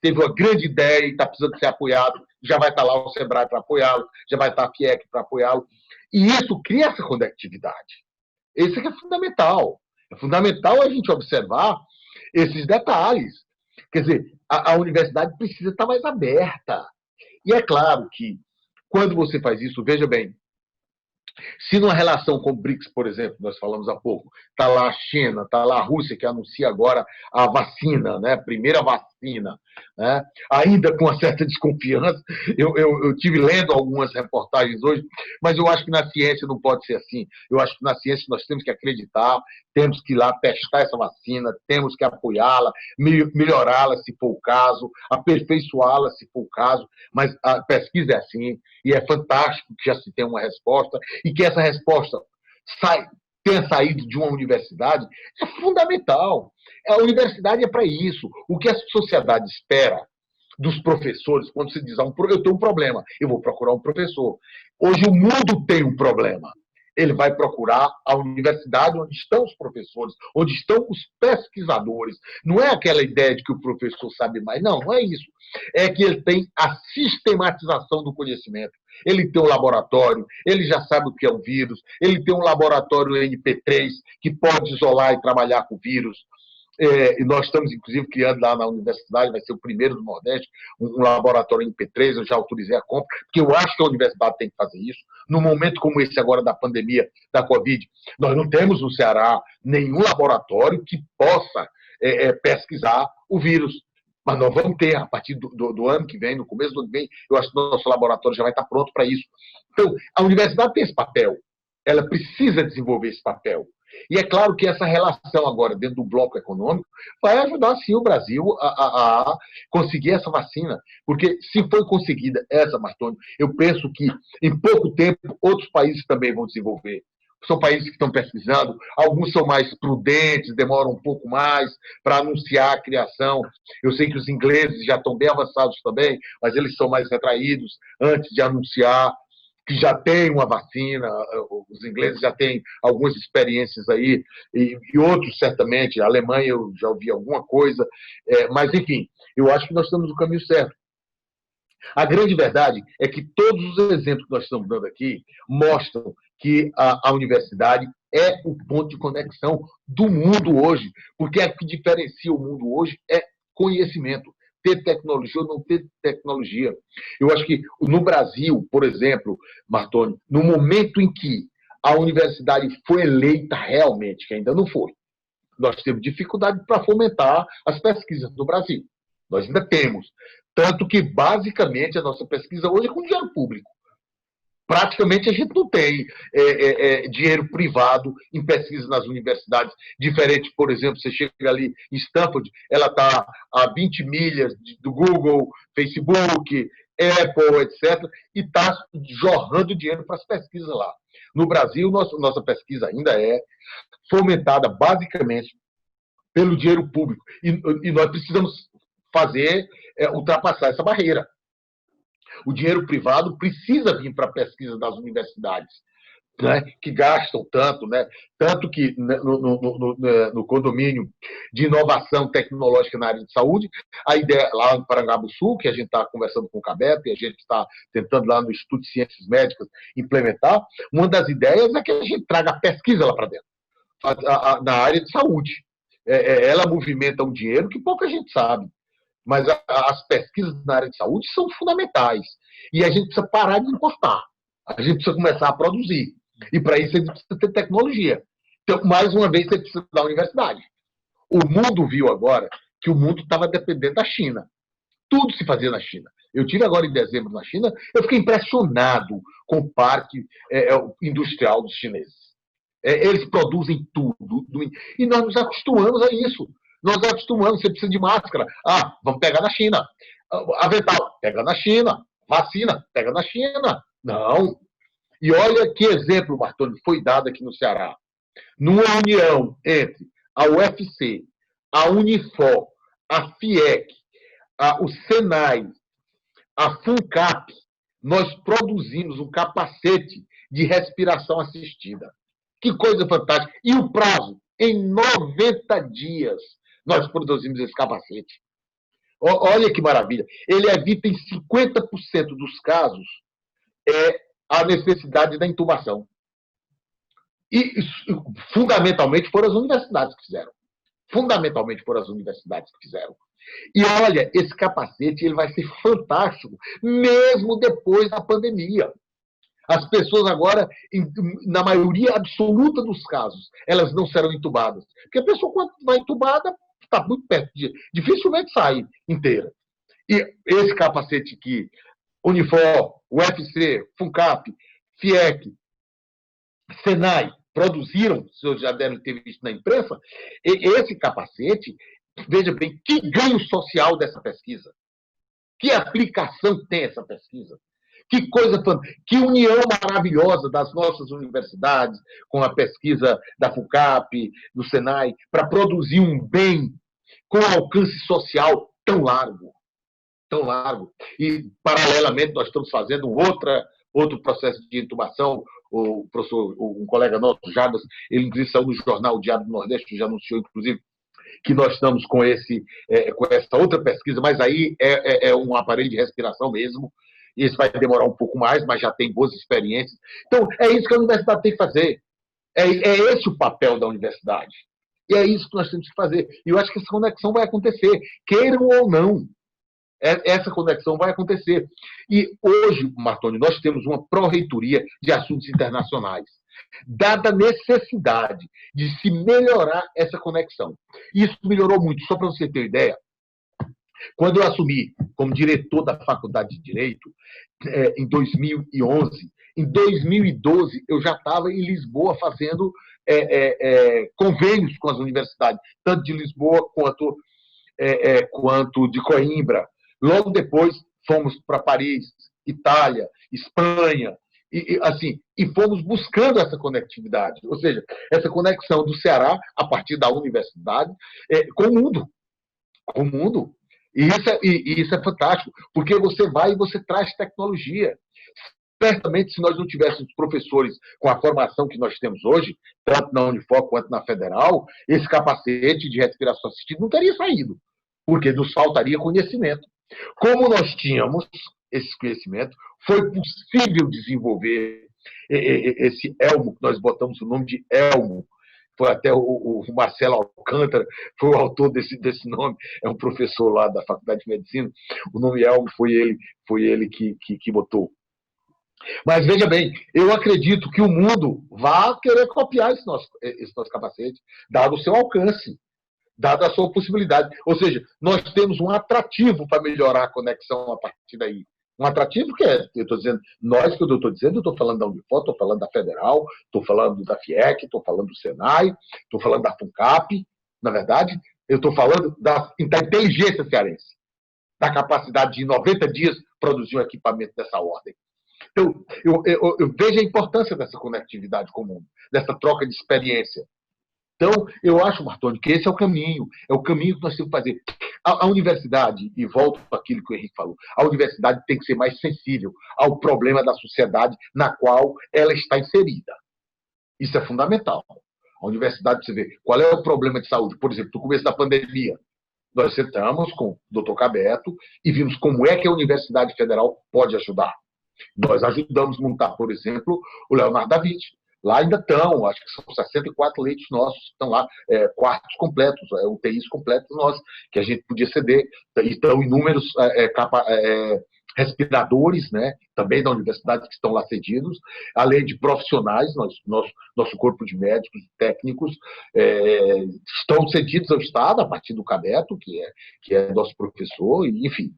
teve uma grande ideia e está precisando ser apoiado, já vai estar lá o Sebrae para apoiá-lo, já vai estar a FIEC para apoiá-lo. E isso cria essa conectividade. Isso é fundamental. É fundamental a gente observar esses detalhes. Quer dizer, a universidade precisa estar mais aberta. E é claro que, quando você faz isso, veja bem, se numa relação com o BRICS, por exemplo, nós falamos há pouco, está lá a China, está lá a Rússia, que anuncia agora a vacina, né? A primeira vacina, né? Ainda com uma certa desconfiança. Eu tive lendo algumas reportagens hoje, mas eu acho que na ciência não pode ser assim. Eu acho que na ciência nós temos que acreditar, temos que ir lá testar essa vacina, temos que apoiá-la, melhorá-la se for o caso, aperfeiçoá-la se for o caso, mas a pesquisa é assim, e é fantástico que já se tem uma resposta, e que essa resposta tenha saído de uma universidade, é fundamental. A universidade é para isso. O que a sociedade espera dos professores, quando se diz, eu tenho um problema, eu vou procurar um professor. Hoje o mundo tem um problema. Ele vai procurar a universidade onde estão os professores, onde estão os pesquisadores. Não é aquela ideia de que o professor sabe mais. Não, não é isso. É que ele tem a sistematização do conhecimento. Ele tem um laboratório, ele já sabe o que é um vírus, ele tem um laboratório NP3 que pode isolar e trabalhar com o vírus. E nós estamos, inclusive, criando lá na universidade, vai ser o primeiro do Nordeste, um laboratório MP3, eu já autorizei a compra, porque eu acho que a universidade tem que fazer isso. Num momento como esse agora da pandemia da Covid, nós não temos no Ceará nenhum laboratório que possa pesquisar o vírus. Mas nós vamos ter, a partir do ano que vem, no começo do ano que vem, eu acho que o nosso laboratório já vai estar pronto para isso. Então, a universidade tem esse papel, ela precisa desenvolver esse papel. E é claro que essa relação agora dentro do bloco econômico vai ajudar, sim, o Brasil a conseguir essa vacina. Porque se for conseguida essa, Martônio, eu penso que em pouco tempo outros países também vão desenvolver. São países que estão pesquisando, alguns são mais prudentes, demoram um pouco mais para anunciar a criação. Eu sei que os ingleses já estão bem avançados também, mas eles são mais retraídos antes de anunciar que já tem uma vacina. Os ingleses já têm algumas experiências aí, e outros certamente, a Alemanha eu já ouvi alguma coisa, mas enfim, eu acho que nós estamos no caminho certo. A grande verdade é que todos os exemplos que nós estamos dando aqui mostram que a universidade é o ponto de conexão do mundo hoje, porque o que diferencia o mundo hoje é conhecimento. Ter tecnologia ou não ter tecnologia. Eu acho que no Brasil, por exemplo, Martoni, no momento em que a universidade foi eleita realmente, que ainda não foi, nós temos dificuldade para fomentar as pesquisas no Brasil. Nós ainda temos. Tanto que, basicamente, a nossa pesquisa hoje é com dinheiro público. Praticamente a gente não tem dinheiro privado em pesquisa nas universidades. Diferente, por exemplo, você chega ali em Stanford, ela está a 20 milhas do Google, Facebook, Apple, etc., e está jorrando dinheiro para as pesquisas lá. No Brasil, nossa pesquisa ainda é fomentada basicamente pelo dinheiro público. E nós precisamos ultrapassar essa barreira. O dinheiro privado precisa vir para a pesquisa das universidades, né, que gastam tanto, né, tanto que no condomínio de inovação tecnológica na área de saúde, a ideia lá no Parangabuçu, que a gente está conversando com o CABEP, e a gente está tentando lá no Instituto de Ciências Médicas implementar, uma das ideias é que a gente traga a pesquisa lá para dentro, na área de saúde. Ela movimenta um dinheiro que pouca gente sabe. Mas as pesquisas na área de saúde são fundamentais. E a gente precisa parar de importar. A gente precisa começar a produzir. E para isso a gente precisa ter tecnologia. Então, mais uma vez, você precisa da universidade. O mundo viu agora que o mundo estava dependendo da China. Tudo se fazia na China. Eu estive agora em dezembro na China, eu fiquei impressionado com o parque industrial dos chineses. Eles produzem tudo. E nós nos acostumamos a isso. Nós acostumamos, você precisa de máscara. Vamos pegar na China. Avental, pega na China. Vacina, pega na China. Não. E olha que exemplo, Martoni, foi dado aqui no Ceará. Numa união entre a UFC, a Unifor, a FIEC, o Senai, a FUNCAP, nós produzimos um capacete de respiração assistida. Que coisa fantástica. E o prazo, em 90 dias, nós produzimos esse capacete. Olha que maravilha. Ele evita em 50% dos casos a necessidade da intubação. E, fundamentalmente, foram as universidades que fizeram. Fundamentalmente, foram as universidades que fizeram. E, olha, esse capacete ele vai ser fantástico, mesmo depois da pandemia. As pessoas agora, na maioria absoluta dos casos, elas não serão entubadas. Porque a pessoa, quando vai entubada, está muito perto dificilmente sai inteira. E esse capacete que Unifor, UFC, FUNCAP, FIEC, Senai produziram, vocês já devem ter visto na imprensa, esse capacete, veja bem, que ganho social dessa pesquisa? Que aplicação tem essa pesquisa? Que coisa, que união maravilhosa das nossas universidades com a pesquisa da FUNCAP, do Senai, para produzir um bem com alcance social tão largo. Tão largo. E, paralelamente, nós estamos fazendo outro processo de intubação. O professor, um colega nosso, Jarbas, ele inclusive saiu no jornal O Diário do Nordeste, que já anunciou, inclusive, que nós estamos com essa outra pesquisa, mas aí é um aparelho de respiração mesmo. Isso vai demorar um pouco mais, mas já tem boas experiências. Então, é isso que a universidade tem que fazer. É esse o papel da universidade. E é isso que nós temos que fazer. E eu acho que essa conexão vai acontecer, queiram ou não. Essa conexão vai acontecer. E hoje, Martoni, nós temos uma pró-reitoria de assuntos internacionais, dada a necessidade de se melhorar essa conexão. Isso melhorou muito. Só para você ter ideia, quando eu assumi como diretor da Faculdade de Direito, em 2011, em 2012 eu já estava em Lisboa fazendo convênios com as universidades, tanto de Lisboa quanto de Coimbra. Logo depois fomos para Paris, Itália, Espanha, e fomos buscando essa conectividade, ou seja, essa conexão do Ceará a partir da universidade com o mundo. Com o mundo. E isso é fantástico, porque você vai e você traz tecnologia. Certamente, se nós não tivéssemos professores com a formação que nós temos hoje, tanto na Unifoc quanto na Federal, esse capacete de respiração assistida não teria saído, porque nos faltaria conhecimento. Como nós tínhamos esse conhecimento, foi possível desenvolver esse Elmo, que nós botamos o nome de Elmo. Foi até o Marcelo Alcântara, foi o autor desse nome, é um professor lá da Faculdade de Medicina. O nome Elmo foi ele que botou. Mas veja bem, eu acredito que o mundo vai querer copiar esse nosso capacete, dado o seu alcance, dada a sua possibilidade. Ou seja, nós temos um atrativo para melhorar a conexão a partir daí. Um atrativo que eu estou dizendo, quando eu estou dizendo, eu estou falando da Unifoc, estou falando da Federal, estou falando da FIEC, estou falando do Senai, estou falando da FUNCAP, na verdade, eu estou falando da inteligência cearense, da capacidade de, em 90 dias, produzir um equipamento dessa ordem. Então, eu vejo a importância dessa conectividade com o mundo, dessa troca de experiência. Então, eu acho, Martoni, que esse é o caminho que nós temos que fazer. A universidade, e volto para aquilo que o Henrique falou, a universidade tem que ser mais sensível ao problema da sociedade na qual ela está inserida. Isso é fundamental. A universidade, você vê, qual é o problema de saúde? Por exemplo, no começo da pandemia, nós sentamos com o doutor Cabeto e vimos como é que a Universidade Federal pode ajudar. Nós ajudamos a montar, por exemplo, o Leonardo da Vinci. Lá ainda estão, acho que são 64 leitos nossos, estão lá, quartos completos, UTIs completos nossos, que a gente podia ceder. Estão inúmeros respiradores, né, também da universidade, que estão lá cedidos, além de profissionais, nosso corpo de médicos e técnicos estão cedidos ao Estado, a partir do Cabeto, que é nosso professor, enfim.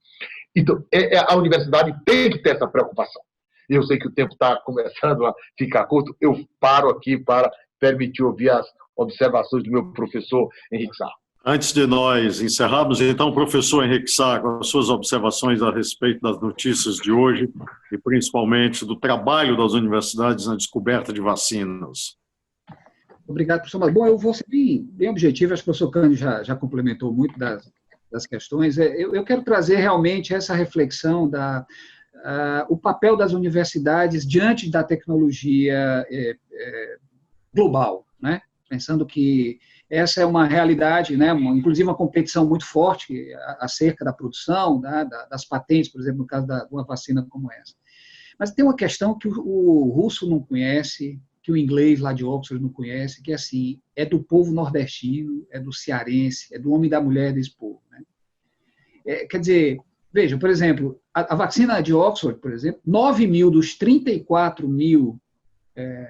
Então, a universidade tem que ter essa preocupação. Eu sei que o tempo está começando a ficar curto, eu paro aqui para permitir ouvir as observações do meu professor Henrique Sá. Antes de nós encerrarmos, então, professor Henrique Sá, com as suas observações a respeito das notícias de hoje e principalmente do trabalho das universidades na descoberta de vacinas. Obrigado, professor. Bom, eu vou ser bem objetivo, acho que o professor Cândido já complementou muito das questões. Eu quero trazer realmente essa reflexão o papel das universidades diante da tecnologia global, né? Pensando que essa é uma realidade, né? Inclusive uma competição muito forte acerca da produção, das patentes, por exemplo, no caso de uma vacina como essa. Mas tem uma questão que o russo não conhece, que o inglês lá de Oxford não conhece, que assim, é do povo nordestino, é do cearense, é do homem e da mulher desse povo, né? Quer dizer, veja, por exemplo, a vacina de Oxford, por exemplo, 9 mil dos 34 mil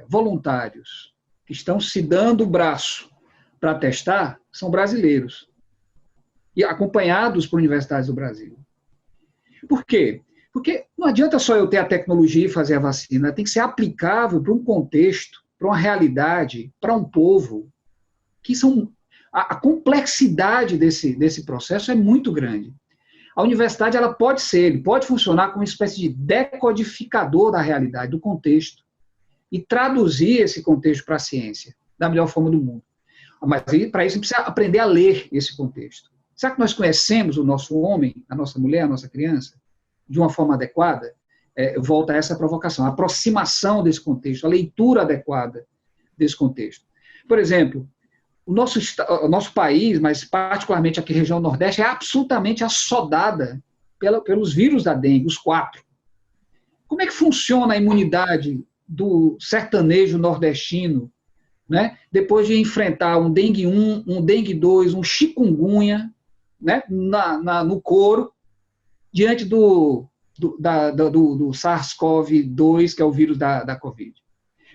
voluntários que estão se dando o braço para testar são brasileiros, e acompanhados por universidades do Brasil. Por quê? Porque não adianta só eu ter a tecnologia e fazer a vacina, tem que ser aplicável para um contexto, para uma realidade, para um povo, que são... A complexidade desse processo é muito grande. A universidade ela pode funcionar como uma espécie de decodificador da realidade, do contexto, e traduzir esse contexto para a ciência, da melhor forma do mundo. Mas para isso a gente precisa aprender a ler esse contexto. Será que nós conhecemos o nosso homem, a nossa mulher, a nossa criança, de uma forma adequada? Volta a essa provocação, a aproximação desse contexto, a leitura adequada desse contexto. Por exemplo, o nosso país, mas particularmente aqui na região Nordeste, é absolutamente assodada pelos vírus da dengue, os 4. Como é que funciona a imunidade do sertanejo nordestino né, depois de enfrentar um dengue 1, um dengue 2, um chikungunya, né, no couro, diante do SARS-CoV-2, que é o vírus da Covid.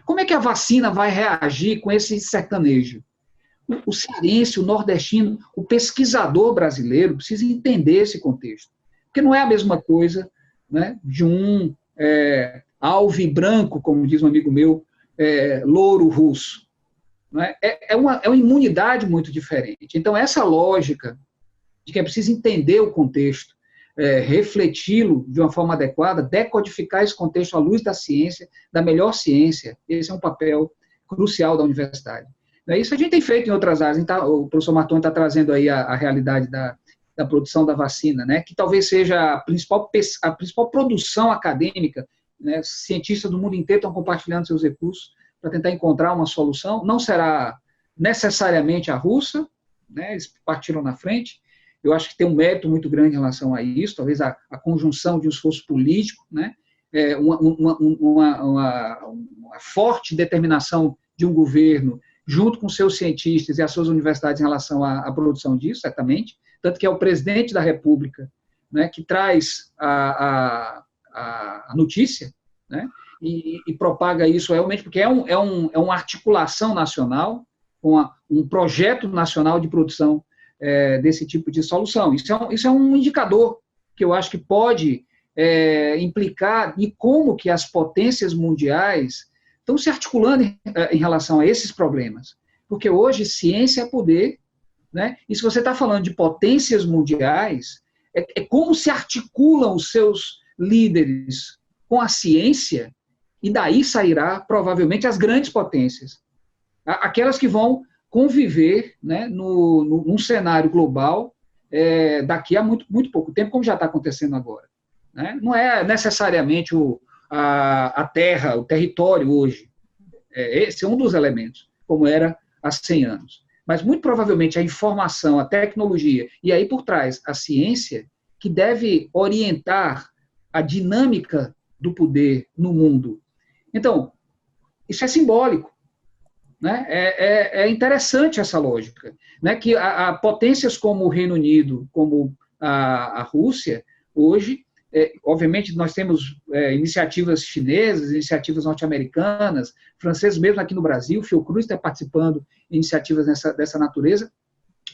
Como é que a vacina vai reagir com esse sertanejo? O cearense, o nordestino, o pesquisador brasileiro precisa entender esse contexto. Porque não é a mesma coisa, né, de um alve branco, como diz um amigo meu, louro russo. Não é? É uma imunidade muito diferente. Então, essa lógica de que é preciso entender o contexto, refleti-lo de uma forma adequada, decodificar esse contexto à luz da ciência, da melhor ciência, esse é um papel crucial da universidade. Isso a gente tem feito em outras áreas. O professor Martoni está trazendo aí a realidade da produção da vacina, né, que talvez seja a principal produção acadêmica, né, cientistas do mundo inteiro estão compartilhando seus recursos para tentar encontrar uma solução. Não será necessariamente a russa, né, eles partiram na frente. Eu acho que tem um mérito muito grande em relação a isso, talvez a conjunção de um esforço político, né, uma forte determinação de um governo junto com seus cientistas e as suas universidades em relação à produção disso, certamente, tanto que é o presidente da República, né, que traz a notícia, né, e propaga isso realmente, porque é uma articulação nacional, um projeto nacional de produção desse tipo de solução. Isso é um indicador que eu acho que pode implicar em como que as potências mundiais estão se articulando em relação a esses problemas. Porque hoje ciência é poder, né? E se você está falando de potências mundiais, é como se articulam os seus líderes com a ciência, e daí sairá, provavelmente, as grandes potências. Aquelas que vão conviver, né, num cenário global daqui a muito, muito pouco tempo, como já está acontecendo agora. Né? Não é necessariamente a terra, o território hoje. Esse é um dos elementos, como era há 100 anos. Mas, muito provavelmente, a informação, a tecnologia, e aí por trás a ciência, que deve orientar a dinâmica do poder no mundo. Então, isso é simbólico. Né? É interessante essa lógica, né? Que potências como o Reino Unido, como a Rússia, hoje, obviamente, nós temos iniciativas chinesas, iniciativas norte-americanas, franceses mesmo aqui no Brasil, Fiocruz está participando de iniciativas dessa natureza,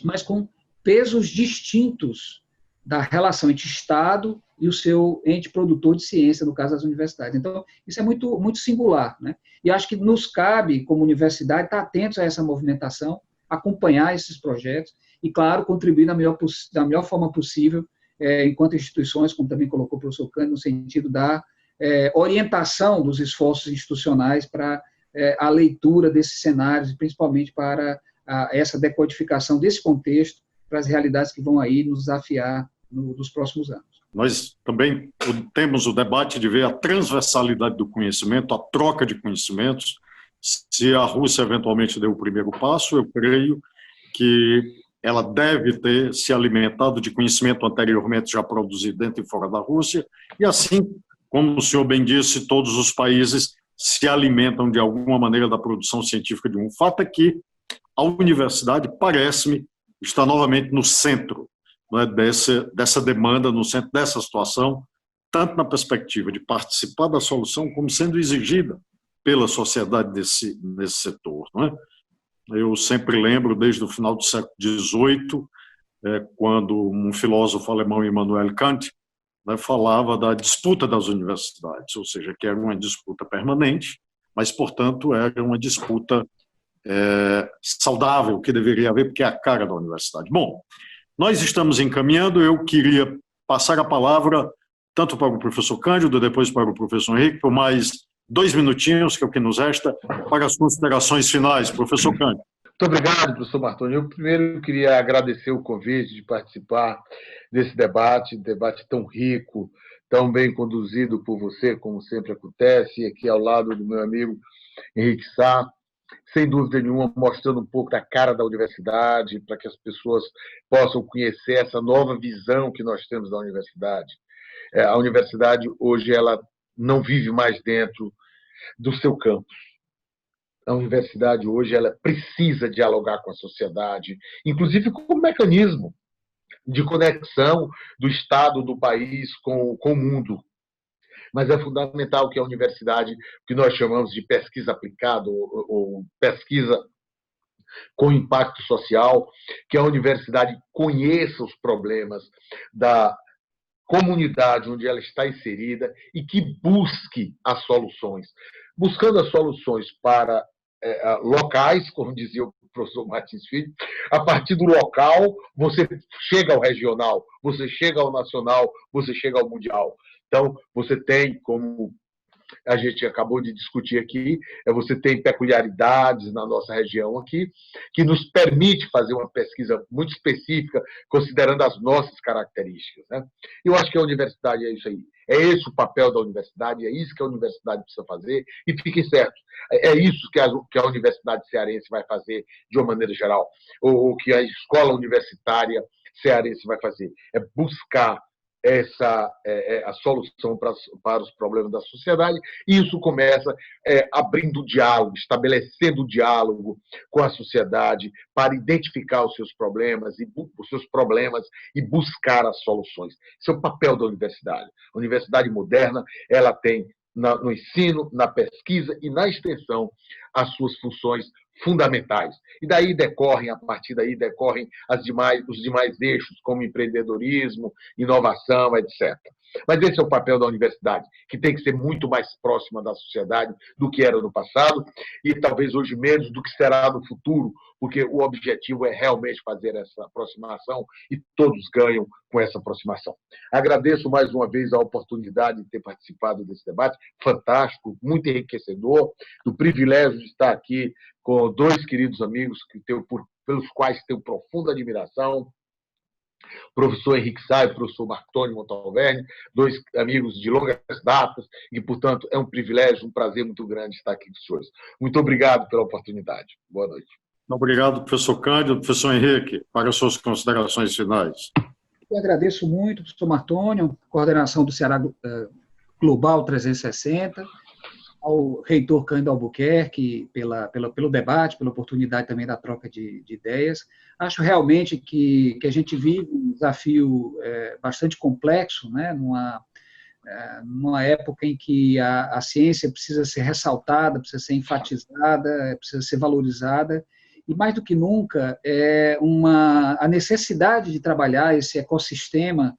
mas com pesos distintos da relação entre Estado e o seu ente produtor de ciência, no caso das universidades. Então, isso é muito, muito singular, né? E acho que nos cabe, como universidade, estar atentos a essa movimentação, acompanhar esses projetos e, claro, contribuir da melhor forma possível, enquanto instituições, como também colocou o professor Cândido, no sentido da orientação dos esforços institucionais para a leitura desses cenários, e principalmente para essa decodificação desse contexto, para as realidades que vão aí nos desafiar nos próximos anos. Nós também temos o debate de ver a transversalidade do conhecimento, a troca de conhecimentos. Se a Rússia eventualmente deu o primeiro passo, eu creio que ela deve ter se alimentado de conhecimento anteriormente já produzido dentro e fora da Rússia, e assim, como o senhor bem disse, todos os países se alimentam de alguma maneira da produção científica de um. O fato é que a universidade, parece-me, está novamente no centro, né, dessa demanda, no centro dessa situação, tanto na perspectiva de participar da solução, como sendo exigida pela sociedade nesse setor. Não é? Eu sempre lembro, desde o final do século XVIII, quando um filósofo alemão, Immanuel Kant, né, falava da disputa das universidades, ou seja, que era uma disputa permanente, mas, portanto, era uma disputa saudável, que deveria haver, porque é a cara da universidade. Bom, nós estamos encaminhando, eu queria passar a palavra tanto para o professor Cândido, depois para o professor Henrique, por mais 2 minutinhos, que é o que nos resta, para as considerações finais. Professor Cândido. Muito obrigado, professor Martoni. Eu primeiro queria agradecer o convite de participar desse debate tão rico, tão bem conduzido por você, como sempre acontece, e aqui ao lado do meu amigo Henrique Sá, sem dúvida nenhuma, mostrando um pouco da cara da universidade, para que as pessoas possam conhecer essa nova visão que nós temos da universidade. A universidade, hoje, ela não vive mais dentro do seu campus. A universidade hoje ela precisa dialogar com a sociedade, inclusive com o mecanismo de conexão do Estado, do país com o mundo. Mas é fundamental que a universidade, que nós chamamos de pesquisa aplicada ou pesquisa com impacto social, que a universidade conheça os problemas da comunidade onde ela está inserida e que busque as soluções. Buscando as soluções para locais, como dizia o professor Martins Filho, a partir do local você chega ao regional, você chega ao nacional, você chega ao mundial. Então, você tem, como a gente acabou de discutir aqui, você tem peculiaridades na nossa região aqui, que nos permite fazer uma pesquisa muito específica, considerando as nossas características, né? Eu acho que a universidade é isso aí. É esse o papel da universidade, é isso que a universidade precisa fazer, e fiquem certos, é isso que a Universidade Cearense vai fazer de uma maneira geral, ou que a escola universitária cearense vai fazer, é buscar a solução para os problemas da sociedade, e isso começa abrindo diálogo, estabelecendo diálogo com a sociedade para identificar os seus problemas e buscar as soluções. Esse é o papel da universidade. A universidade moderna, ela tem no ensino, na pesquisa e na extensão as suas funções fundamentais. E daí a partir daí decorrem os demais eixos, como empreendedorismo, inovação, etc. Mas esse é o papel da universidade, que tem que ser muito mais próxima da sociedade do que era no passado e talvez hoje menos do que será no futuro, porque o objetivo é realmente fazer essa aproximação e todos ganham com essa aproximação. Agradeço mais uma vez a oportunidade de ter participado desse debate, fantástico, muito enriquecedor, do privilégio de estar aqui com dois queridos amigos pelos quais tenho profunda admiração, o professor Henrique Sá e o professor Martônio Montalverne, dois amigos de longas datas, e, portanto, é um privilégio, um prazer muito grande estar aqui com os senhores. Muito obrigado pela oportunidade. Boa noite. Obrigado, professor Cândido. Professor Henrique, para as suas considerações finais. Eu agradeço muito, professor Martônio, coordenação do Ceará Global 360, ao reitor Cândido Albuquerque pelo debate, pela oportunidade também da troca de ideias. Acho realmente que a gente vive um desafio bastante complexo, né, numa época em que a ciência precisa ser ressaltada, precisa ser enfatizada, precisa ser valorizada, e mais do que nunca, a necessidade de trabalhar esse ecossistema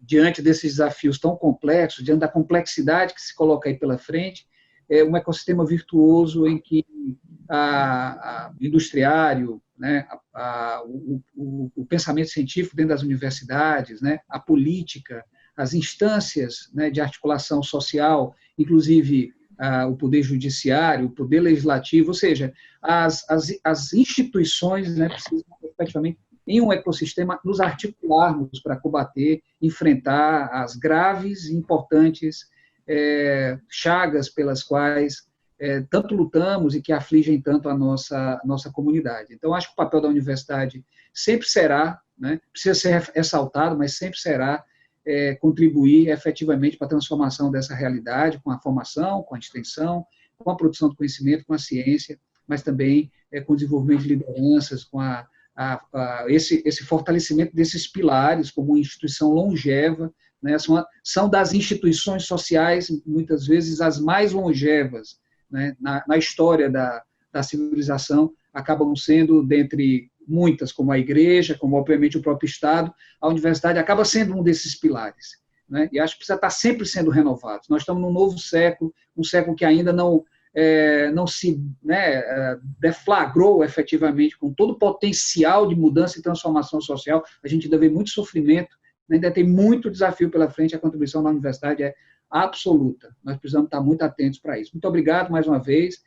diante desses desafios tão complexos, diante da complexidade que se coloca aí pela frente, um ecossistema virtuoso em que o industriário, né, o pensamento científico dentro das universidades, né, a política, as instâncias, né, de articulação social, inclusive o poder judiciário, o poder legislativo, ou seja, as instituições, né, precisam efetivamente em um ecossistema, nos articularmos para combater, enfrentar as graves e importantes chagas pelas quais tanto lutamos e que afligem tanto a nossa comunidade. Então, acho que o papel da universidade sempre será, né, precisa ser ressaltado, mas sempre será contribuir efetivamente para a transformação dessa realidade, com a formação, com a extensão, com a produção do conhecimento, com a ciência, mas também com o desenvolvimento de lideranças, com esse fortalecimento desses pilares como uma instituição longeva, né, são das instituições sociais, muitas vezes, as mais longevas, né, na história da civilização, acabam sendo, dentre muitas, como a igreja, como, obviamente, o próprio Estado, a universidade acaba sendo um desses pilares, né, e acho que precisa estar sempre sendo renovado. Nós estamos num novo século, um século que ainda não se, né, deflagrou efetivamente com todo o potencial de mudança e transformação social. A gente ainda vê muito sofrimento, ainda tem muito desafio pela frente, a contribuição da universidade é absoluta. Nós precisamos estar muito atentos para isso. Muito obrigado mais uma vez,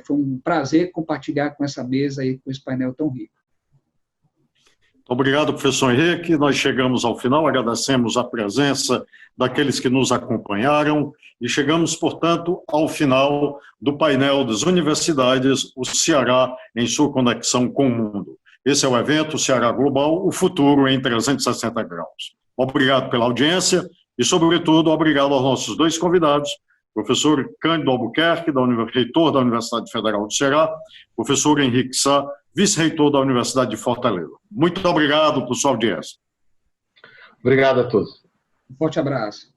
foi um prazer compartilhar com essa mesa e com esse painel tão rico. Obrigado, professor Henrique. Nós chegamos ao final, agradecemos a presença daqueles que nos acompanharam e chegamos, portanto, ao final do painel das universidades, o Ceará em sua conexão com o mundo. Esse é o evento Ceará Global, o futuro em 360 graus. Obrigado pela audiência e, sobretudo, obrigado aos nossos dois convidados professor Cândido Albuquerque, reitor da Universidade Federal do Ceará, professor Henrique Sá, vice-reitor da Universidade de Fortaleza. Muito obrigado por sua audiência. Obrigado a todos. Um forte abraço.